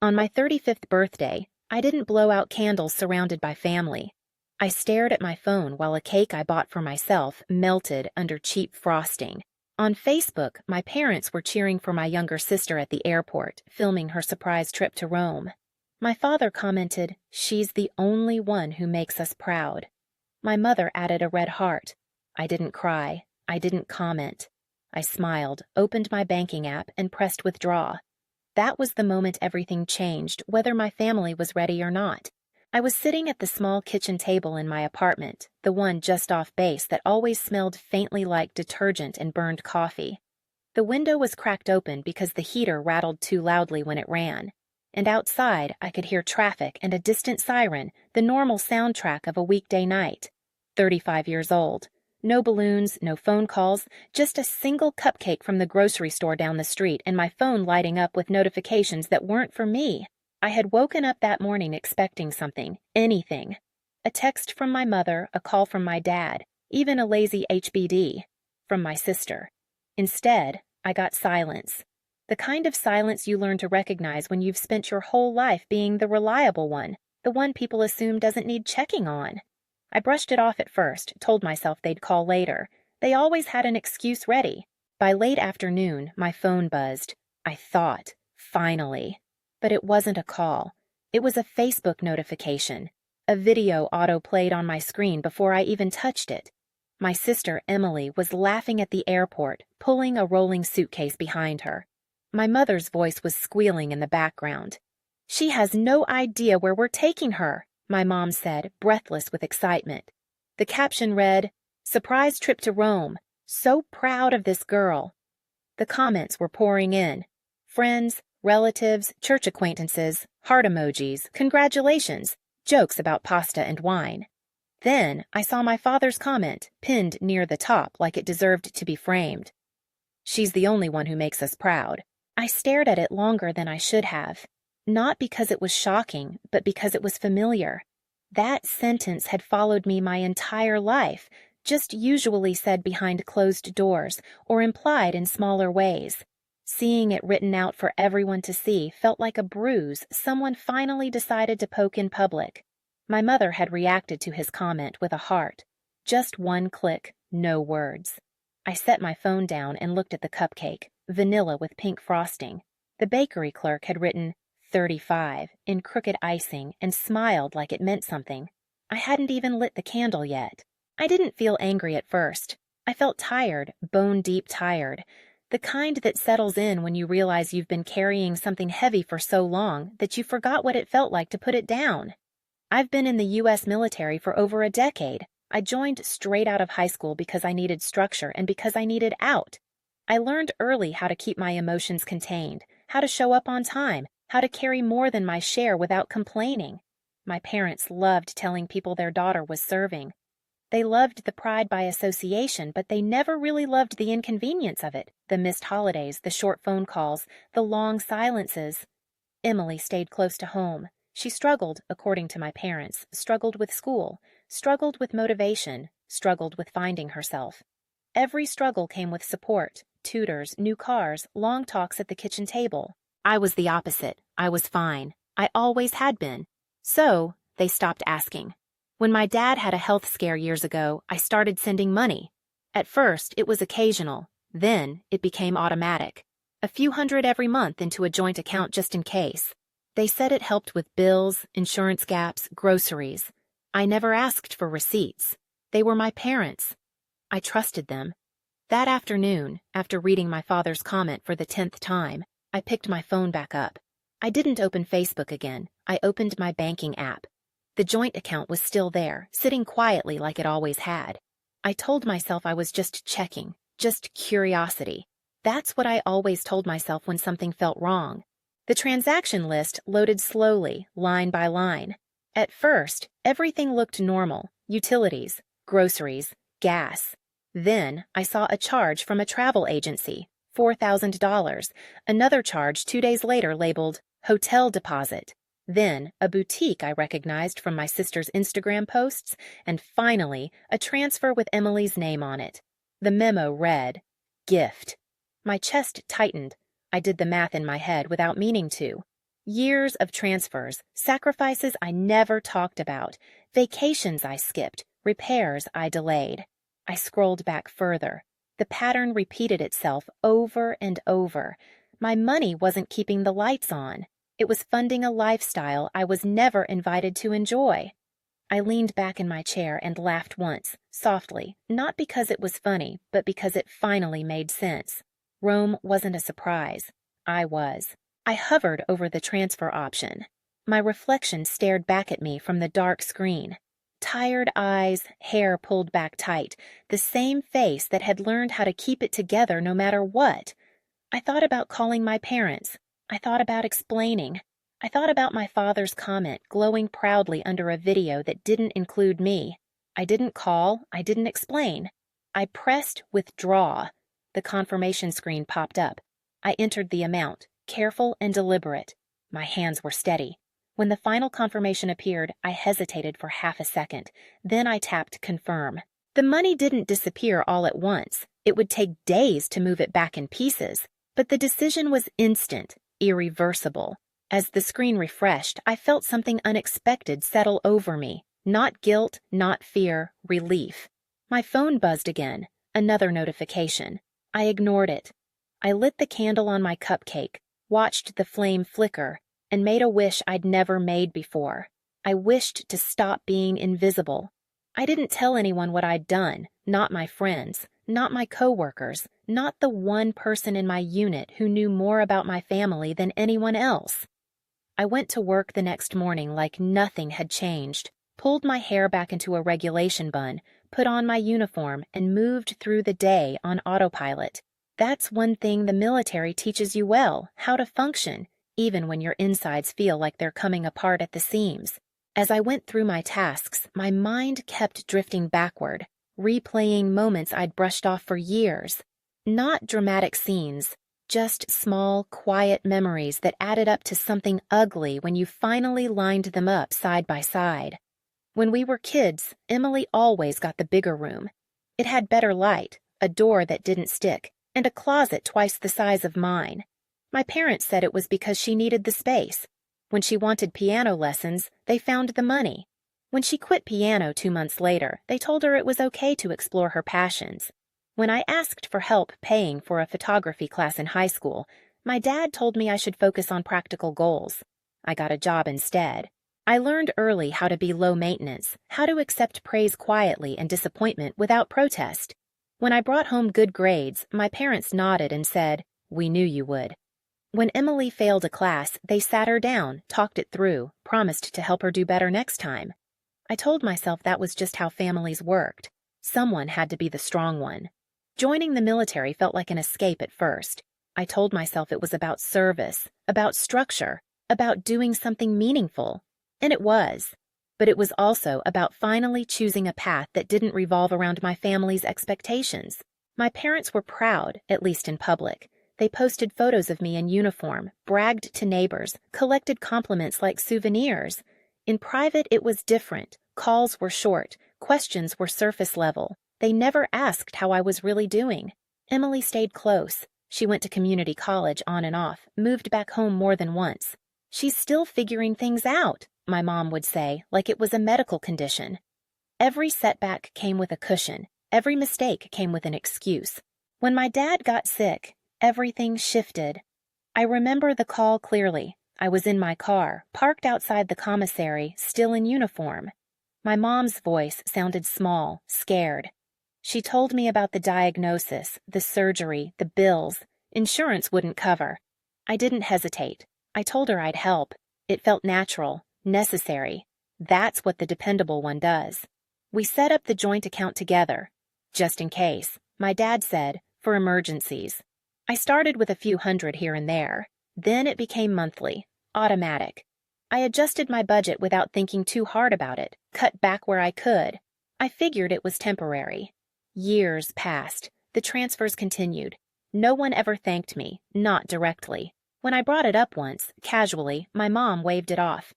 On my 35th birthday, I didn't blow out candles surrounded by family. I stared at my phone while a cake I bought for myself melted under cheap frosting. On Facebook, my parents were cheering for my younger sister at the airport, filming her surprise trip to Rome. My father commented, "She's the only one who makes us proud." My mother added a red heart. I didn't cry. I didn't comment. I smiled, opened my banking app, and pressed withdraw. That was the moment everything changed, whether my family was ready or not. I was sitting at the small kitchen table in my apartment, the one just off base that always smelled faintly like detergent and burned coffee. The window was cracked open because the heater rattled too loudly when it ran. And outside, I could hear traffic and a distant siren, the normal soundtrack of a weekday night. 35 years old. No balloons, no phone calls, just a single cupcake from the grocery store down the street and my phone lighting up with notifications that weren't for me. I had woken up that morning expecting something, anything. A text from my mother, a call from my dad, even a lazy HBD from my sister. Instead, I got silence. The kind of silence you learn to recognize when you've spent your whole life being the reliable one, the one people assume doesn't need checking on. I brushed it off at first, told myself they'd call later. They always had an excuse ready. By late afternoon, my phone buzzed. I thought, finally. But it wasn't a call. It was a Facebook notification. A video auto-played on my screen before I even touched it. My sister, Emily, was laughing at the airport, pulling a rolling suitcase behind her. My mother's voice was squealing in the background. "She has no idea where we're taking her," my mom said, breathless with excitement. The caption read, "Surprise trip to Rome. So proud of this girl." The comments were pouring in. Friends, relatives, church acquaintances, heart emojis, congratulations, jokes about pasta and wine. Then I saw my father's comment, pinned near the top like it deserved to be framed. "She's the only one who makes us proud." I stared at it longer than I should have. Not because it was shocking, but because it was familiar. That sentence had followed me my entire life, just usually said behind closed doors or implied in smaller ways. Seeing it written out for everyone to see felt like a bruise someone finally decided to poke in public. My mother had reacted to his comment with a heart. Just one click, no words. I set my phone down and looked at the cupcake, vanilla with pink frosting. The bakery clerk had written 35 in crooked icing and smiled like it meant something. I hadn't even lit the candle yet. I didn't feel angry at first. I felt tired, bone-deep tired. The kind that settles in when you realize you've been carrying something heavy for so long that you forgot what it felt like to put it down. I've been in the U.S. military for over a decade. I joined straight out of high school because I needed structure and because I needed out. I learned early how to keep my emotions contained, how to show up on time, how to carry more than my share without complaining. My parents loved telling people their daughter was serving. They loved the pride by association, but they never really loved the inconvenience of it, the missed holidays, the short phone calls, the long silences. Emily stayed close to home. She struggled, according to my parents, struggled with school, struggled with motivation, struggled with finding herself. Every struggle came with support, tutors, new cars, long talks at the kitchen table. I was the opposite. I was fine. I always had been. So, they stopped asking. When my dad had a health scare years ago, I started sending money. At first, it was occasional. Then, it became automatic. A few hundred every month into a joint account just in case. They said it helped with bills, insurance gaps, groceries. I never asked for receipts. They were my parents. I trusted them. That afternoon, after reading my father's comment for the 10th time, I picked my phone back up. I didn't open Facebook again. I opened my banking app. The joint account was still there, sitting quietly like it always had. I told myself I was just checking, just curiosity. That's what I always told myself when something felt wrong. The transaction list loaded slowly, line by line. At first, everything looked normal: utilities, groceries, gas. Then I saw a charge from a travel agency, $4,000, another charge 2 days later labeled hotel deposit. Then, a boutique I recognized from my sister's Instagram posts, and finally, a transfer with Emily's name on it. The memo read, "Gift." My chest tightened. I did the math in my head without meaning to. Years of transfers, sacrifices I never talked about, vacations I skipped, repairs I delayed. I scrolled back further. The pattern repeated itself over and over. My money wasn't keeping the lights on. It was funding a lifestyle I was never invited to enjoy. I leaned back in my chair and laughed once, softly, not because it was funny, but because it finally made sense. Rome wasn't a surprise. I was. I hovered over the transfer option. My reflection stared back at me from the dark screen. Tired eyes, hair pulled back tight, the same face that had learned how to keep it together no matter what. I thought about calling my parents. I thought about explaining. I thought about my father's comment glowing proudly under a video that didn't include me. I didn't call. I didn't explain. I pressed withdraw. The confirmation screen popped up. I entered the amount, careful and deliberate. My hands were steady. When the final confirmation appeared, I hesitated for half a second. Then I tapped confirm. The money didn't disappear all at once. It would take days to move it back in pieces. But the decision was instant, irreversible. As the screen refreshed, I felt something unexpected settle over me. Not guilt, not fear, relief. My phone buzzed again. Another notification. I ignored it. I lit the candle on my cupcake, watched the flame flicker, and made a wish I'd never made before. I wished to stop being invisible. I didn't tell anyone what I'd done, not my friends, not my coworkers, not the one person in my unit who knew more about my family than anyone else. I went to work the next morning like nothing had changed, pulled my hair back into a regulation bun, put on my uniform, and moved through the day on autopilot. That's one thing the military teaches you well, how to function, even when your insides feel like they're coming apart at the seams. As I went through my tasks, my mind kept drifting backward, replaying moments I'd brushed off for years. Not dramatic scenes, just small, quiet memories that added up to something ugly when you finally lined them up side by side. When we were kids, Emily always got the bigger room. It had better light, a door that didn't stick, and a closet twice the size of mine. My parents said it was because she needed the space. When she wanted piano lessons, they found the money. When she quit piano 2 months later, they told her it was okay to explore her passions. When I asked for help paying for a photography class in high school, my dad told me I should focus on practical goals. I got a job instead. I learned early how to be low maintenance, how to accept praise quietly and disappointment without protest. When I brought home good grades, my parents nodded and said, "We knew you would." When Emily failed a class, they sat her down, talked it through, promised to help her do better next time. I told myself that was just how families worked. Someone had to be the strong one. Joining the military felt like an escape at first. I told myself it was about service, about structure, about doing something meaningful. And it was. But it was also about finally choosing a path that didn't revolve around my family's expectations. My parents were proud, at least in public. They posted photos of me in uniform, bragged to neighbors, collected compliments like souvenirs. In private, it was different. Calls were short, questions were surface level. They never asked how I was really doing. Emily stayed close. She went to community college on and off, moved back home more than once. "She's still figuring things out," my mom would say, like it was a medical condition. Every setback came with a cushion. Every mistake came with an excuse. When my dad got sick, everything shifted. I remember the call clearly. I was in my car, parked outside the commissary, still in uniform. My mom's voice sounded small, scared. She told me about the diagnosis, the surgery, the bills. Insurance wouldn't cover. I didn't hesitate. I told her I'd help. It felt natural, necessary. That's what the dependable one does. We set up the joint account together. Just in case, my dad said, for emergencies. I started with a few hundred here and there. Then it became monthly, automatic. I adjusted my budget without thinking too hard about it, cut back where I could. I figured it was temporary. Years passed. The transfers continued. No one ever thanked me, not directly. When I brought it up once, casually, my mom waved it off.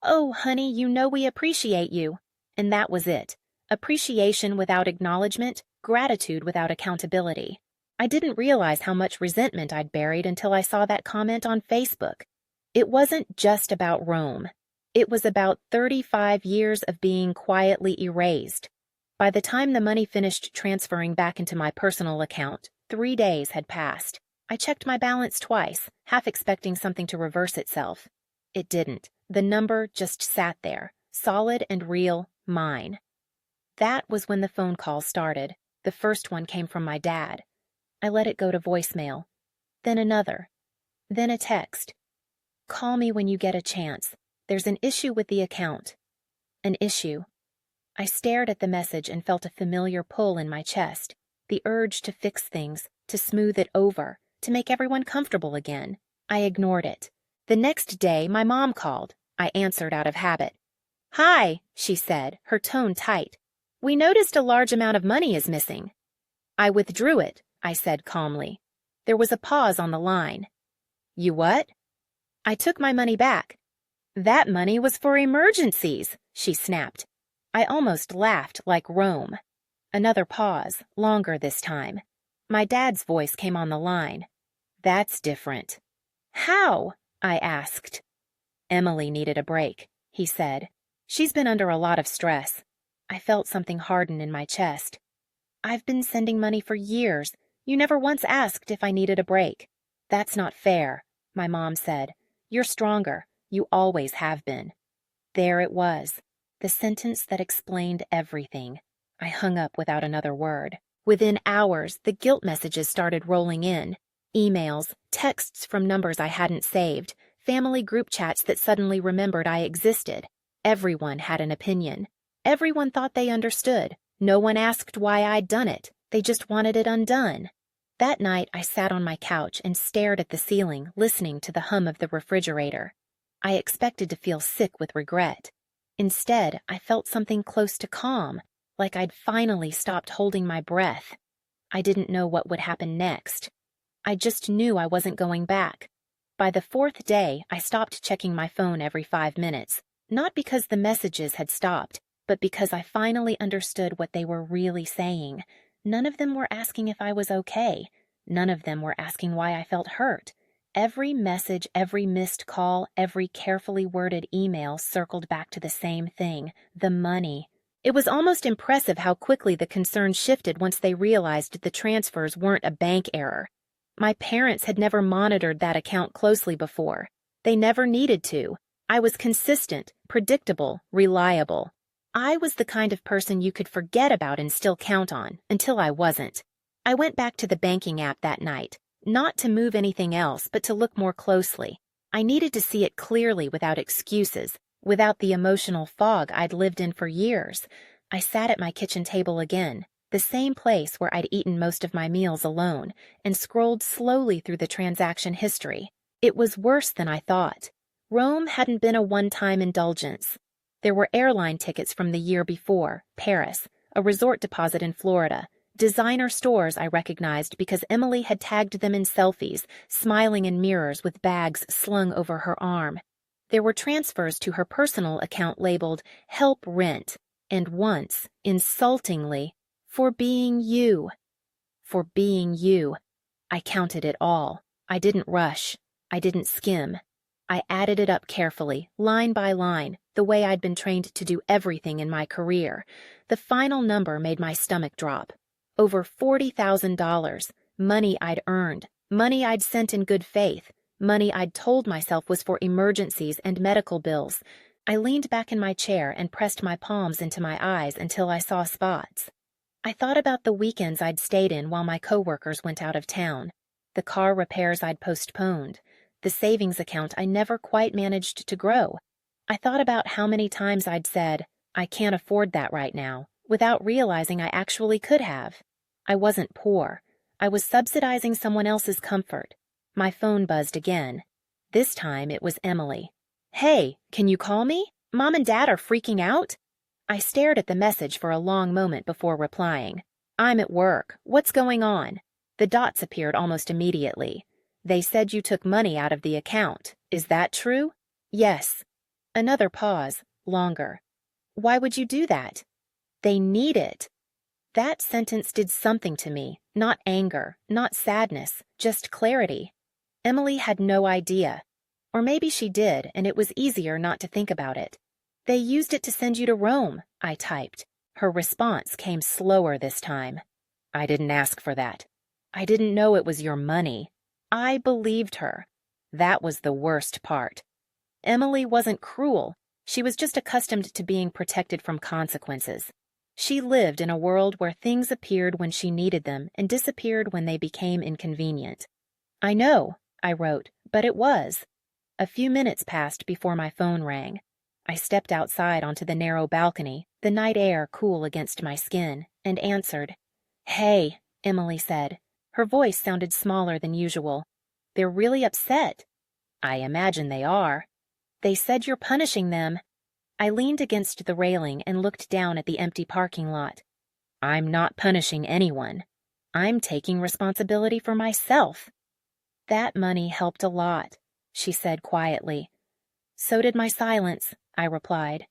"Oh, honey, you know we appreciate you." And that was it. Appreciation without acknowledgement, gratitude without accountability. I didn't realize how much resentment I'd buried until I saw that comment on Facebook. It wasn't just about Rome. It was about 35 years of being quietly erased. By the time the money finished transferring back into my personal account, 3 days had passed. I checked my balance twice, half expecting something to reverse itself. It didn't. The number just sat there, solid and real, mine. That was when the phone call started. The first one came from my dad. I let it go to voicemail. Then another. Then a text. "Call me when you get a chance. There's an issue with the account." An issue. I stared at the message and felt a familiar pull in my chest, the urge to fix things, to smooth it over, to make everyone comfortable again. I ignored it. The next day, my mom called. I answered out of habit. "Hi," she said, her tone tight. "We noticed a large amount of money is missing." "I withdrew it," I said calmly. There was a pause on the line. "You what?" "I took my money back." "That money was for emergencies," she snapped. I almost laughed like Rome. Another pause, longer this time. My dad's voice came on the line. "That's different." "How?" I asked. "Emily needed a break," he said. "She's been under a lot of stress." I felt something harden in my chest. "I've been sending money for years. You never once asked if I needed a break." "That's not fair," my mom said. "You're stronger. You always have been." There it was, the sentence that explained everything. I hung up without another word. Within hours, the guilt messages started rolling in. Emails, texts from numbers I hadn't saved, family group chats that suddenly remembered I existed. Everyone had an opinion. Everyone thought they understood. No one asked why I'd done it. They just wanted it undone. That night, I sat on my couch and stared at the ceiling, listening to the hum of the refrigerator. I expected to feel sick with regret. Instead, I felt something close to calm, like I'd finally stopped holding my breath. I didn't know what would happen next. I just knew I wasn't going back. By the 4th day, I stopped checking my phone every 5 minutes, not because the messages had stopped, but because I finally understood what they were really saying. None of them were asking if I was okay. None of them were asking why I felt hurt. Every message, every missed call, every carefully worded email circled back to the same thing, the money. It was almost impressive how quickly the concern shifted once they realized the transfers weren't a bank error. My parents had never monitored that account closely before. They never needed to. I was consistent, predictable, reliable. I was the kind of person you could forget about and still count on, until I wasn't. I went back to the banking app that night, not to move anything else, but to look more closely. I needed to see it clearly without excuses, without the emotional fog I'd lived in for years. I sat at my kitchen table again, the same place where I'd eaten most of my meals alone, and scrolled slowly through the transaction history. It was worse than I thought. Rome hadn't been a one-time indulgence. There were airline tickets from the year before, Paris, a resort deposit in Florida, designer stores I recognized because Emily had tagged them in selfies, smiling in mirrors with bags slung over her arm. There were transfers to her personal account labeled "Help Rent," and once, insultingly, "For being you." For being you. I counted it all. I didn't rush. I didn't skim. I added it up carefully, line by line, the way I'd been trained to do everything in my career. The final number made my stomach drop. Over $40,000, money I'd earned, money I'd sent in good faith, money I'd told myself was for emergencies and medical bills. I leaned back in my chair and pressed my palms into my eyes until I saw spots. I thought about the weekends I'd stayed in while my coworkers went out of town, the car repairs I'd postponed, the savings account I never quite managed to grow. I thought about how many times I'd said, "I can't afford that right now," without realizing I actually could have. I wasn't poor. I was subsidizing someone else's comfort. My phone buzzed again. This time it was Emily. "Hey, can you call me? Mom and Dad are freaking out." I stared at the message for a long moment before replying. "I'm at work. What's going on?" The dots appeared almost immediately. "They said you took money out of the account. Is that true?" "Yes." Another pause, longer. "Why would you do that?" "They need it." That sentence did something to me, not anger, not sadness, just clarity. Emily had no idea. Or maybe she did, and it was easier not to think about it. They used it to send you to Rome, I typed. Her response came slower this time. I didn't ask for that. I didn't know it was your money. I believed her. That was the worst part. Emily wasn't cruel. She was just accustomed to being protected from consequences. She lived in a world where things appeared when she needed them and disappeared when they became inconvenient. I know, I wrote, but it was. A few minutes passed before my phone rang. I stepped outside onto the narrow balcony, the night air cool against my skin, and answered. Hey, Emily said. Her voice sounded smaller than usual. They're really upset. I imagine they are. They said you're punishing them. I leaned against the railing and looked down at the empty parking lot. I'm not punishing anyone. I'm taking responsibility for myself. That money helped a lot, she said quietly. So did my silence, I replied.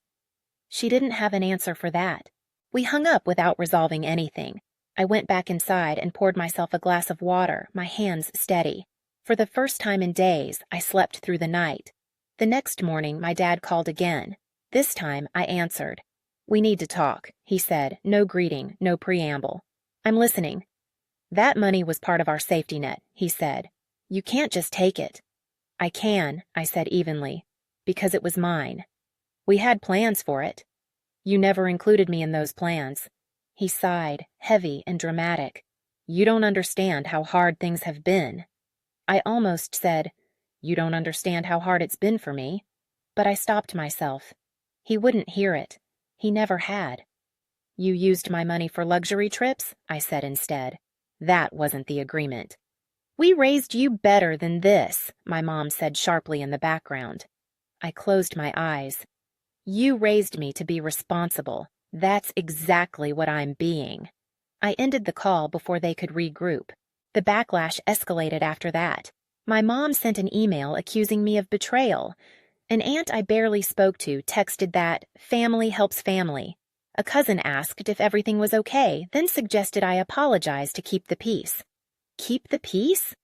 She didn't have an answer for that. We hung up without resolving anything. I went back inside and poured myself a glass of water, my hands steady. For the first time in days, I slept through the night. The next morning, my dad called again. This time, I answered. We need to talk, he said, no greeting, no preamble. I'm listening. That money was part of our safety net, he said. You can't just take it. I can, I said evenly, because it was mine. We had plans for it. You never included me in those plans. He sighed, heavy and dramatic. You don't understand how hard things have been. I almost said, you don't understand how hard it's been for me. But I stopped myself. He wouldn't hear it. He never had. You used my money for luxury trips, I said instead. That wasn't the agreement. We raised you better than this, my mom said sharply in the background. I closed my eyes. You raised me to be responsible. That's exactly what I'm being. I ended the call before they could regroup. The backlash escalated after that. My mom sent an email accusing me of betrayal. An aunt I barely spoke to texted that family helps family. A cousin asked if everything was okay, then suggested I apologize to keep the peace. Keep the peace?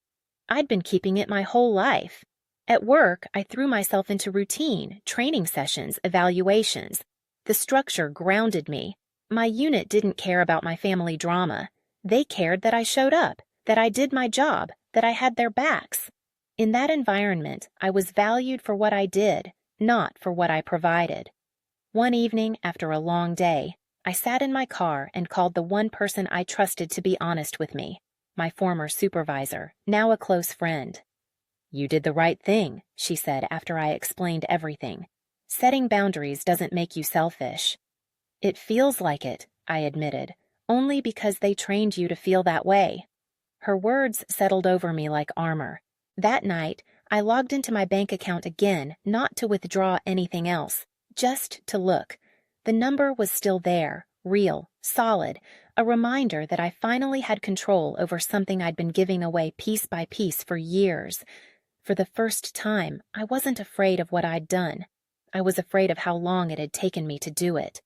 I'd been keeping it my whole life. At work, I threw myself into routine, training sessions, evaluations. The structure grounded me. My unit didn't care about my family drama. They cared that I showed up, that I did my job, that I had their backs. In that environment, I was valued for what I did, not for what I provided. One evening, after a long day, I sat in my car and called the one person I trusted to be honest with me, my former supervisor, now a close friend. You did the right thing, she said after I explained everything. Setting boundaries doesn't make you selfish. It feels like it, I admitted, only because they trained you to feel that way. Her words settled over me like armor. That night, I logged into my bank account again, not to withdraw anything else, just to look. The number was still there, real, solid, a reminder that I finally had control over something I'd been giving away piece by piece for years. For the first time, I wasn't afraid of what I'd done. I was afraid of how long it had taken me to do it.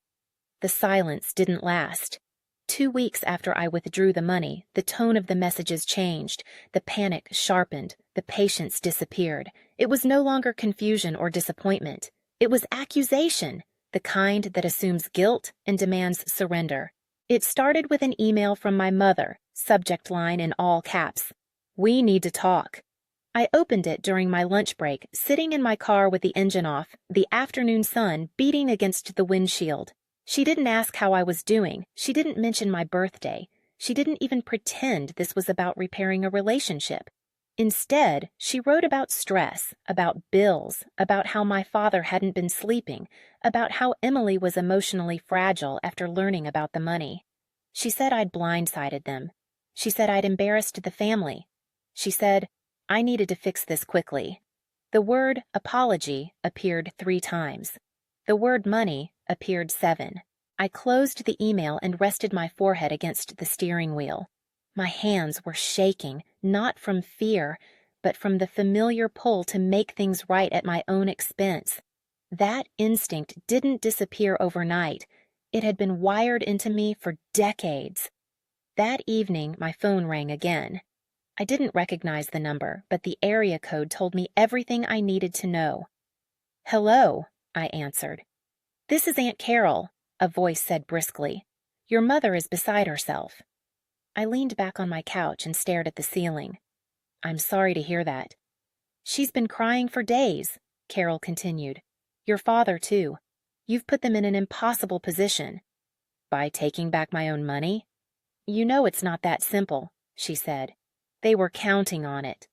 The silence didn't last. 2 weeks after I withdrew the money, the tone of the messages changed, the panic sharpened, the patience disappeared. It was no longer confusion or disappointment. It was accusation, the kind that assumes guilt and demands surrender. It started with an email from my mother, subject line in all caps. We need to talk. I opened it during my lunch break, sitting in my car with the engine off, the afternoon sun beating against the windshield. She didn't ask how I was doing. She didn't mention my birthday. She didn't even pretend this was about repairing a relationship. Instead, she wrote about stress, about bills, about how my father hadn't been sleeping, about how Emily was emotionally fragile after learning about the money. She said I'd blindsided them. She said I'd embarrassed the family. She said I needed to fix this quickly. The word apology appeared 3 times. The word money appeared 7. I closed the email and rested my forehead against the steering wheel. My hands were shaking, not from fear, but from the familiar pull to make things right at my own expense. That instinct didn't disappear overnight. It had been wired into me for decades. That evening, my phone rang again. I didn't recognize the number, but the area code told me everything I needed to know. "Hello," I answered. "This is Aunt Carol," a voice said briskly. "Your mother is beside herself." I leaned back on my couch and stared at the ceiling. "I'm sorry to hear that." "She's been crying for days," Carol continued. "Your father, too. You've put them in an impossible position." "By taking back my own money?" "You know it's not that simple," she said. "They were counting on it."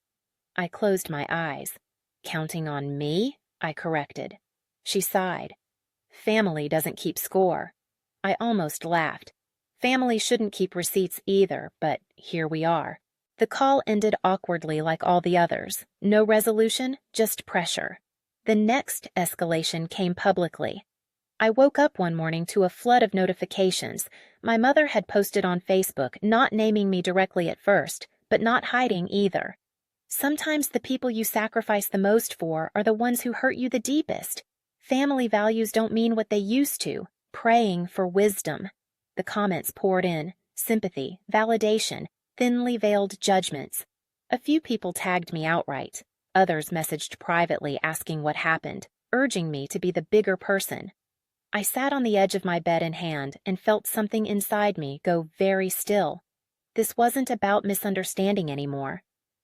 I closed my eyes. "Counting on me?" I corrected. She sighed. "Family doesn't keep score." I almost laughed. Family shouldn't keep receipts either, but here we are. The call ended awkwardly like all the others. No resolution, just pressure. The next escalation came publicly. I woke up one morning to a flood of notifications. My mother had posted on Facebook, not naming me directly at first, but not hiding either. Sometimes the people you sacrifice the most for are the ones who hurt you the deepest. Family values don't mean what they used to. Praying for wisdom. The comments poured in. Sympathy, validation, thinly veiled judgments. A few people tagged me outright. Others messaged privately asking what happened, urging me to be the bigger person. I sat on the edge of my bed in hand and felt something inside me go very still. This wasn't about misunderstanding anymore.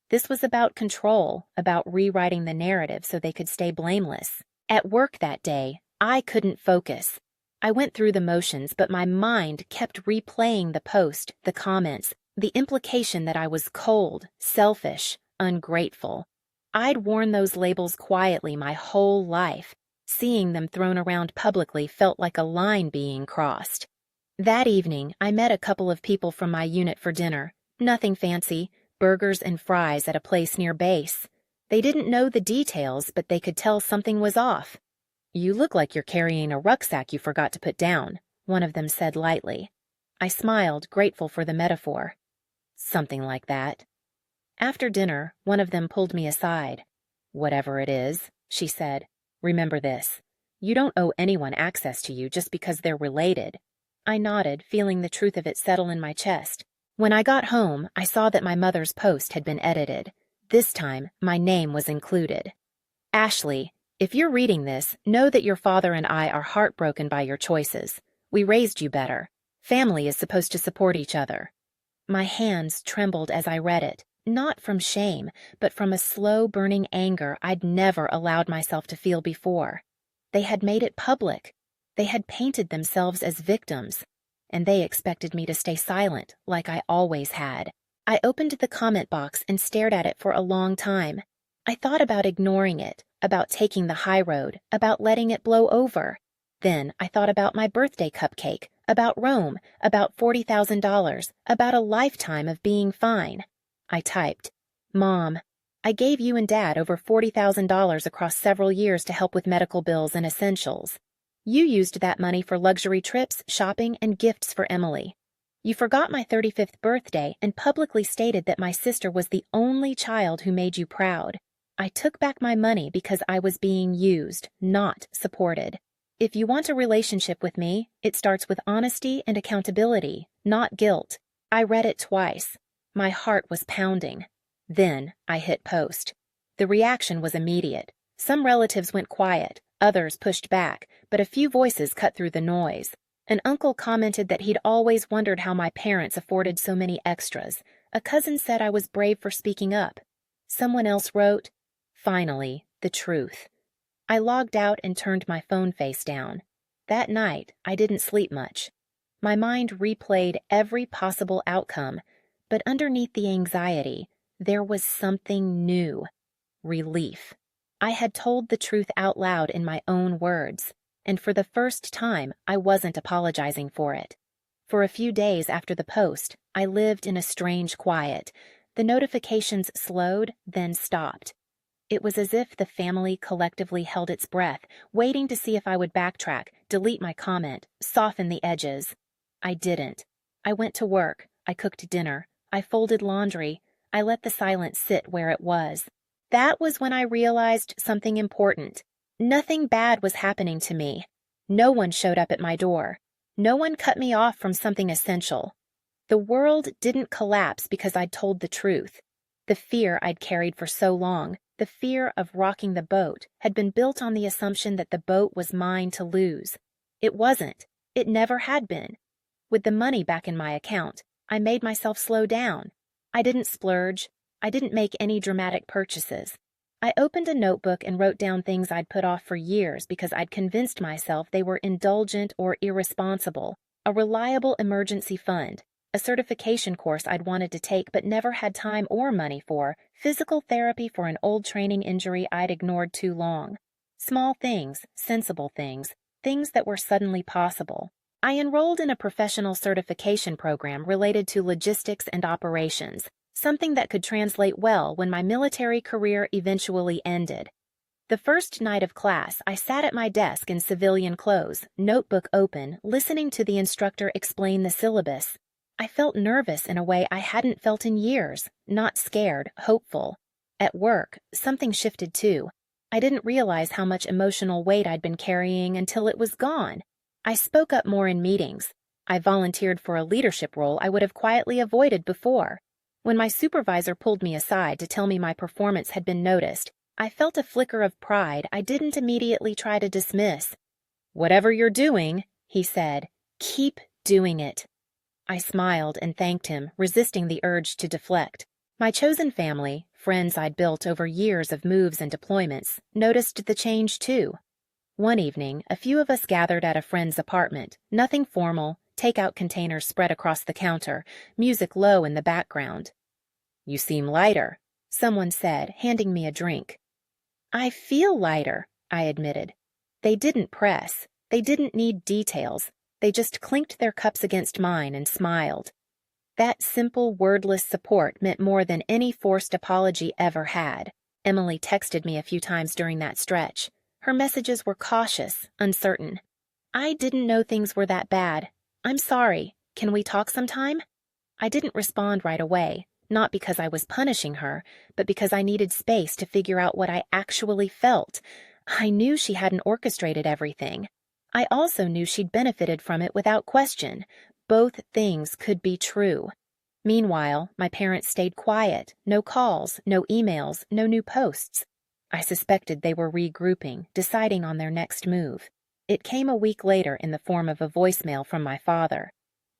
This was about control, about rewriting the narrative so they could stay blameless. At work that day, I couldn't focus. I went through the motions, but my mind kept replaying the post, the comments, the implication that I was cold, selfish, ungrateful. I'd worn those labels quietly my whole life. Seeing them thrown around publicly felt like a line being crossed. That evening, I met a couple of people from my unit for dinner. Nothing fancy, burgers and fries at a place near base. They didn't know the details, but they could tell something was off. "You look like you're carrying a rucksack you forgot to put down," one of them said lightly. I smiled, grateful for the metaphor. "Something like that." After dinner, one of them pulled me aside. "Whatever it is," she said, "remember this. You don't owe anyone access to you just because they're related." I nodded, feeling the truth of it settle in my chest. When I got home, I saw that my mother's post had been edited. This time, my name was included. "Ashley, if you're reading this, know that your father and I are heartbroken by your choices. We raised you better. Family is supposed to support each other." My hands trembled as I read it, not from shame, but from a slow burning anger I'd never allowed myself to feel before. They had made it public. They had painted themselves as victims, and they expected me to stay silent like I always had. I opened the comment box and stared at it for a long time. I thought about ignoring it, about taking the high road, about letting it blow over. Then I thought about my birthday cupcake, about Rome, about $40,000, about a lifetime of being fine. I typed, "Mom, I gave you and Dad over $40,000 across several years to help with medical bills and essentials. You used that money for luxury trips, shopping, and gifts for Emily. You forgot my 35th birthday and publicly stated that my sister was the only child who made you proud. I took back my money because I was being used, not supported. If you want a relationship with me, it starts with honesty and accountability, not guilt." I read it twice. My heart was pounding. Then I hit post. The reaction was immediate. Some relatives went quiet, others pushed back, but a few voices cut through the noise. An uncle commented that he'd always wondered how my parents afforded so many extras. A cousin said I was brave for speaking up. Someone else wrote, "Finally, the truth." I logged out and turned my phone face down. That night, I didn't sleep much. My mind replayed every possible outcome, but underneath the anxiety, there was something new. Relief. I had told the truth out loud in my own words, and for the first time, I wasn't apologizing for it. For a few days after the post, I lived in a strange quiet. The notifications slowed, then stopped. It was as if the family collectively held its breath, waiting to see if I would backtrack, delete my comment, soften the edges. I didn't. I went to work. I cooked dinner. I folded laundry. I let the silence sit where it was. That was when I realized something important. Nothing bad was happening to me. No one showed up at my door. No one cut me off from something essential. The world didn't collapse because I'd told the truth. The fear I'd carried for so long, the fear of rocking the boat, had been built on the assumption that the boat was mine to lose. It wasn't. It never had been. With the money back in my account, I made myself slow down. I didn't splurge. I didn't make any dramatic purchases. I opened a notebook and wrote down things I'd put off for years because I'd convinced myself they were indulgent or irresponsible. A reliable emergency fund, a certification course I'd wanted to take but never had time or money for, physical therapy for an old training injury I'd ignored too long. Small things, sensible things, things that were suddenly possible. I enrolled in a professional certification program related to logistics and operations, something that could translate well when my military career eventually ended. The first night of class, I sat at my desk in civilian clothes, notebook open, listening to the instructor explain the syllabus. I felt nervous in a way I hadn't felt in years, not scared, hopeful. At work, something shifted too. I didn't realize how much emotional weight I'd been carrying until it was gone. I spoke up more in meetings. I volunteered for a leadership role I would have quietly avoided before. When my supervisor pulled me aside to tell me my performance had been noticed, I felt a flicker of pride I didn't immediately try to dismiss. "Whatever you're doing," he said, "keep doing it." I smiled and thanked him, resisting the urge to deflect. My chosen family, friends I'd built over years of moves and deployments, noticed the change too. One evening, a few of us gathered at a friend's apartment, nothing formal, takeout containers spread across the counter, music low in the background. "You seem lighter," someone said, handing me a drink. "I feel lighter," I admitted. They didn't press. They didn't need details. They just clinked their cups against mine and smiled. That simple, wordless support meant more than any forced apology ever had. Emily texted me a few times during that stretch. Her messages were cautious, uncertain. "I didn't know things were that bad. I'm sorry. Can we talk sometime?" I didn't respond right away, not because I was punishing her, but because I needed space to figure out what I actually felt. I knew she hadn't orchestrated everything. I also knew she'd benefited from it without question. Both things could be true. Meanwhile, my parents stayed quiet. No calls, no emails, no new posts. I suspected they were regrouping, deciding on their next move. It came a week later in the form of a voicemail from my father.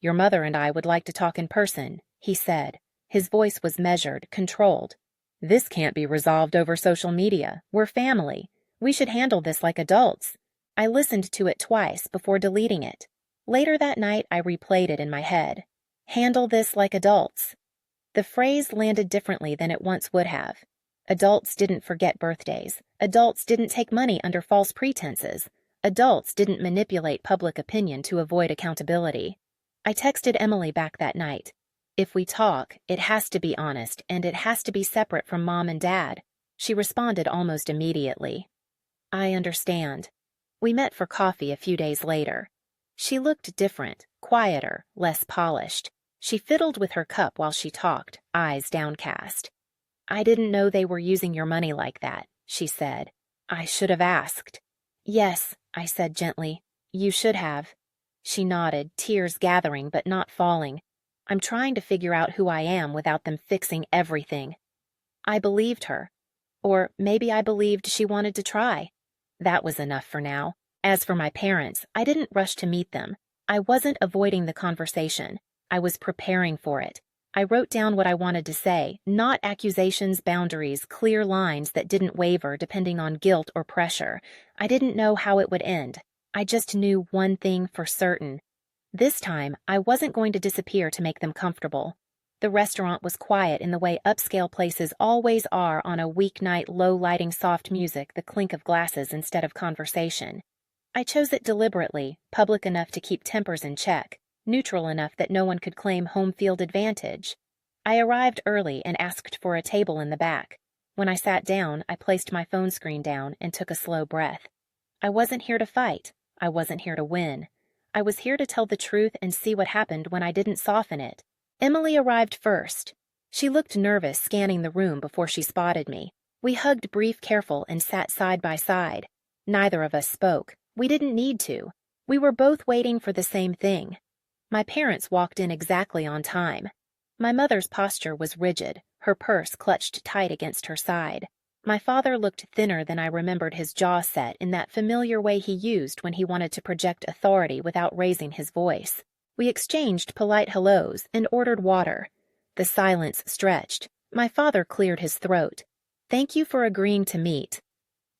"Your mother and I would like to talk in person," he said. His voice was measured, controlled. "This can't be resolved over social media. We're family. We should handle this like adults." I listened to it twice before deleting it. Later that night, I replayed it in my head. "Handle this like adults." The phrase landed differently than it once would have. Adults didn't forget birthdays. Adults didn't take money under false pretenses. Adults didn't manipulate public opinion to avoid accountability. I texted Emily back that night. "If we talk, it has to be honest, and it has to be separate from Mom and Dad." She responded almost immediately. "I understand." We met for coffee a few days later. She looked different, quieter, less polished. She fiddled with her cup while she talked, eyes downcast. "I didn't know they were using your money like that," she said. "I should have asked." "Yes," I said gently. "You should have." She nodded, tears gathering but not falling. "I'm trying to figure out who I am without them fixing everything." I believed her. Or maybe I believed she wanted to try. That was enough for now. As for my parents, I didn't rush to meet them. I wasn't avoiding the conversation. I was preparing for it. I wrote down what I wanted to say, not accusations, boundaries, clear lines that didn't waver depending on guilt or pressure. I didn't know how it would end. I just knew one thing for certain. This time, I wasn't going to disappear to make them comfortable. The restaurant was quiet in the way upscale places always are on a weeknight, low-lighting soft music, the clink of glasses instead of conversation. I chose it deliberately, public enough to keep tempers in check, neutral enough that no one could claim home field advantage. I arrived early and asked for a table in the back. When I sat down, I placed my phone screen down and took a slow breath. I wasn't here to fight. I wasn't here to win. I was here to tell the truth and see what happened when I didn't soften it. Emily arrived first. She looked nervous, scanning the room before she spotted me. We hugged brief, careful, and sat side by side. Neither of us spoke. We didn't need to. We were both waiting for the same thing. My parents walked in exactly on time. My mother's posture was rigid, her purse clutched tight against her side. My father looked thinner than I remembered his jaw set in that familiar way he used when he wanted to project authority without raising his voice. We exchanged polite hellos and ordered water. The silence stretched. My father cleared his throat. "Thank you for agreeing to meet."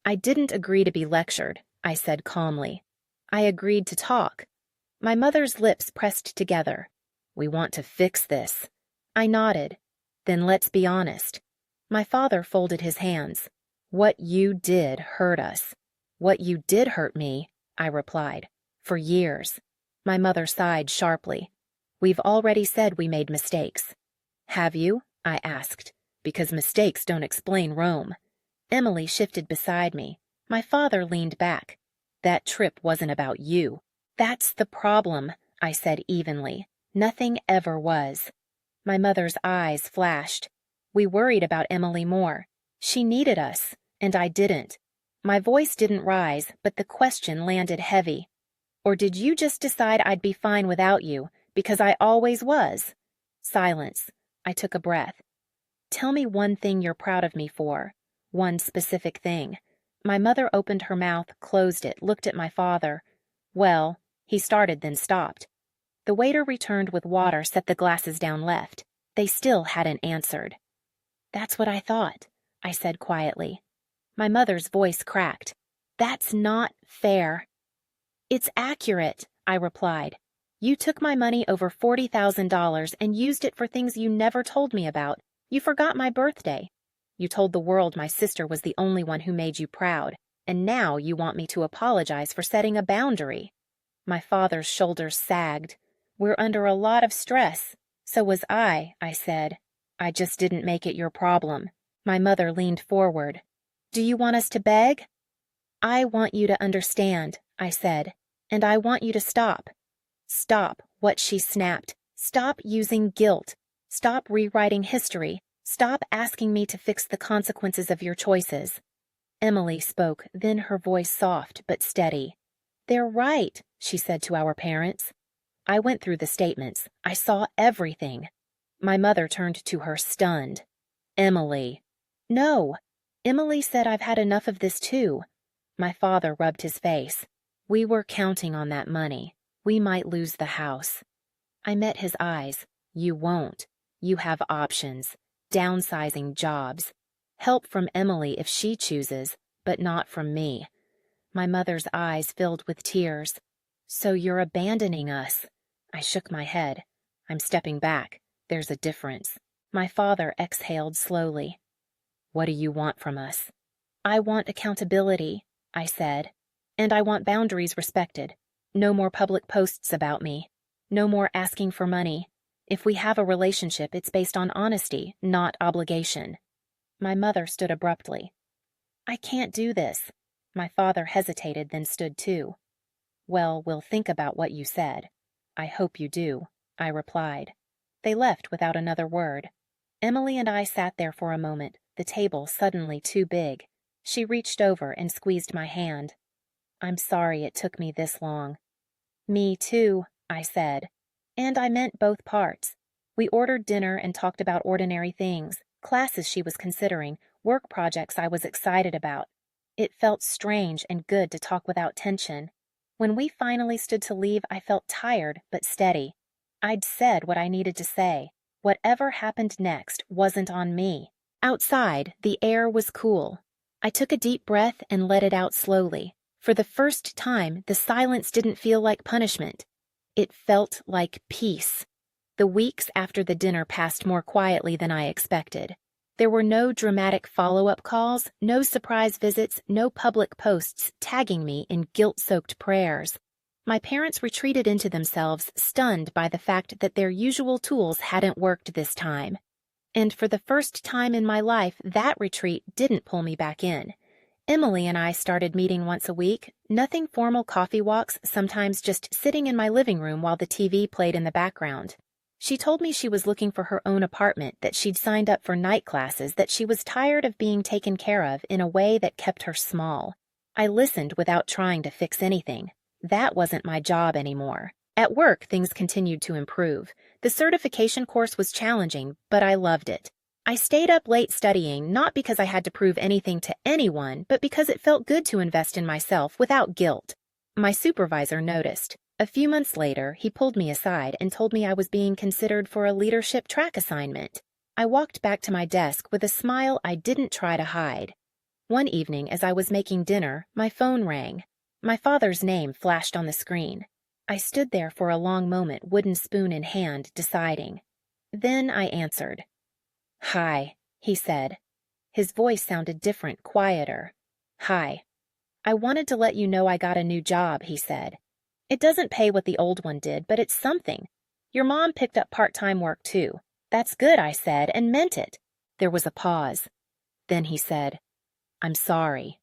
"I didn't agree to be lectured," I said calmly. "I agreed to talk." My mother's lips pressed together. "We want to fix this." I nodded. "Then let's be honest." My father folded his hands. "What you did hurt us." "What you did hurt me," I replied. "For years." My mother sighed sharply. "We've already said we made mistakes." "Have you?" I asked. "Because mistakes don't explain Rome." Emily shifted beside me. My father leaned back. "That trip wasn't about you." "That's the problem," I said evenly. "Nothing ever was." My mother's eyes flashed. "We worried about Emily more. She needed us, and I didn't." My voice didn't rise, but the question landed heavy. "Or did you just decide I'd be fine without you, because I always was?" Silence. I took a breath. "Tell me one thing you're proud of me for. One specific thing." My mother opened her mouth, closed it, looked at my father. "Well," he started, then stopped. The waiter returned with water, set the glasses down left. They still hadn't answered. "That's what I thought," I said quietly. My mother's voice cracked. "That's not fair." "It's accurate," I replied. "You took my money, over $40,000, and used it for things you never told me about. You forgot my birthday. You told the world my sister was the only one who made you proud, and now you want me to apologize for setting a boundary." My father's shoulders sagged. "We're under a lot of stress." "So was I said. "I just didn't make it your problem." My mother leaned forward. "Do you want us to beg?" "I want you to understand," I said, "and I want you to stop." "Stop," what she snapped. "Stop using guilt. Stop rewriting history. Stop asking me to fix the consequences of your choices." Emily spoke, then her voice soft but steady. "They're right," she said to our parents. I went through the statements. I saw everything. My mother turned to her, stunned. "Emily." "No." "Emily said I've had enough of this too." My father rubbed his face. "We were counting on that money. We might lose the house." I met his eyes. "You won't. You have options. Downsizing, jobs. Help from Emily if she chooses, but not from me." My mother's eyes filled with tears. "So you're abandoning us?" I shook my head. "I'm stepping back. There's a difference." My father exhaled slowly. "What do you want from us?" "I want accountability," I said. "And I want boundaries respected. No more public posts about me. No more asking for money. If we have a relationship, it's based on honesty, not obligation." My mother stood abruptly. "I can't do this." My father hesitated, then stood too. "Well, we'll think about what you said." "I hope you do," I replied. They left without another word. Emily and I sat there for a moment, the table suddenly too big. She reached over and squeezed my hand. "I'm sorry it took me this long." "Me too," I said. And I meant both parts. We ordered dinner and talked about ordinary things, classes she was considering, work projects I was excited about. It felt strange and good to talk without tension. When we finally stood to leave, I felt tired but steady. I'd said what I needed to say. Whatever happened next wasn't on me. Outside, the air was cool. I took a deep breath and let it out slowly. For the first time, the silence didn't feel like punishment. It felt like peace. The weeks after the dinner passed more quietly than I expected. There were no dramatic follow-up calls, no surprise visits, no public posts tagging me in guilt-soaked prayers. My parents retreated into themselves, stunned by the fact that their usual tools hadn't worked this time. And for the first time in my life, that retreat didn't pull me back in. Emily and I started meeting once a week, nothing formal coffee walks, sometimes just sitting in my living room while the TV played in the background. She told me she was looking for her own apartment, that she'd signed up for night classes, that she was tired of being taken care of in a way that kept her small. I listened without trying to fix anything. That wasn't my job anymore. At work, things continued to improve. The certification course was challenging, but I loved it. I stayed up late studying not because I had to prove anything to anyone, but because it felt good to invest in myself without guilt. My supervisor noticed. A few months later, he pulled me aside and told me I was being considered for a leadership track assignment. I walked back to my desk with a smile I didn't try to hide. One evening, as I was making dinner, my phone rang. My father's name flashed on the screen. I stood there for a long moment, wooden spoon in hand, deciding. Then I answered. "Hi," he said. His voice sounded different, quieter. "Hi. I wanted to let you know I got a new job," he said. "It doesn't pay what the old one did, but it's something. Your mom picked up part-time work too." "That's good," I said, and meant it. There was a pause. Then he said, "I'm sorry."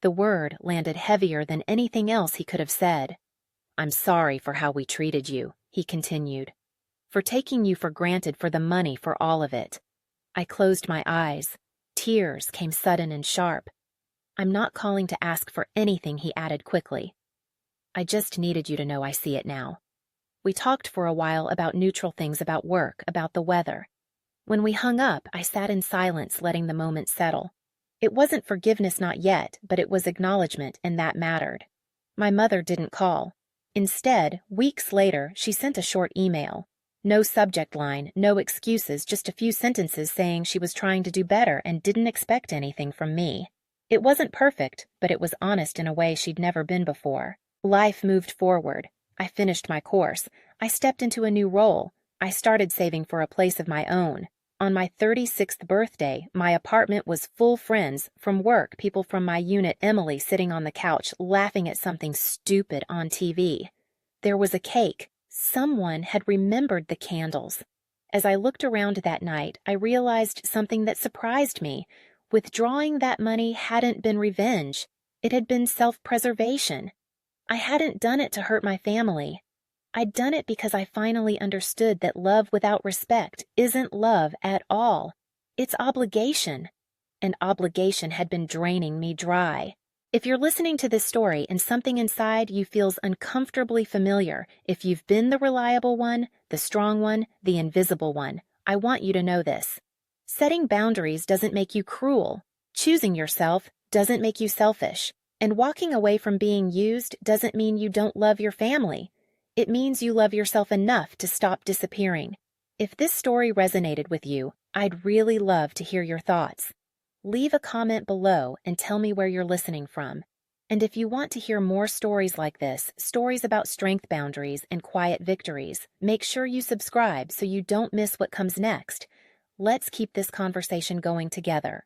The word landed heavier than anything else he could have said. "I'm sorry for how we treated you," he continued. "For taking you for granted for the money for all of it." I closed my eyes. Tears came sudden and sharp. "I'm not calling to ask for anything," he added quickly. "I just needed you to know I see it now." We talked for a while about neutral things, about work, about the weather. When we hung up, I sat in silence, letting the moment settle. It wasn't forgiveness, not yet, but it was acknowledgement, and that mattered. My mother didn't call. Instead, weeks later, she sent a short email. No subject line, no excuses, just a few sentences saying she was trying to do better and didn't expect anything from me. It wasn't perfect, but it was honest in a way she'd never been before. Life moved forward. I finished my course. I stepped into a new role. I started saving for a place of my own. On my 36th birthday, my apartment was full friends from work, people from my unit, Emily sitting on the couch laughing at something stupid on TV. There was a cake. Someone had remembered the candles. As I looked around that night, I realized something that surprised me. Withdrawing that money hadn't been revenge. It had been self-preservation. I hadn't done it to hurt my family. I'd done it because I finally understood that love without respect isn't love at all. It's obligation. And obligation had been draining me dry. If you're listening to this story and something inside you feels uncomfortably familiar, if you've been the reliable one, the strong one, the invisible one, I want you to know this. Setting boundaries doesn't make you cruel. Choosing yourself doesn't make you selfish. And walking away from being used doesn't mean you don't love your family. It means you love yourself enough to stop disappearing. If this story resonated with you, I'd really love to hear your thoughts. Leave a comment below and tell me where you're listening from. And if you want to hear more stories like this, stories about strength boundaries and quiet victories, make sure you subscribe so you don't miss what comes next. Let's keep this conversation going together.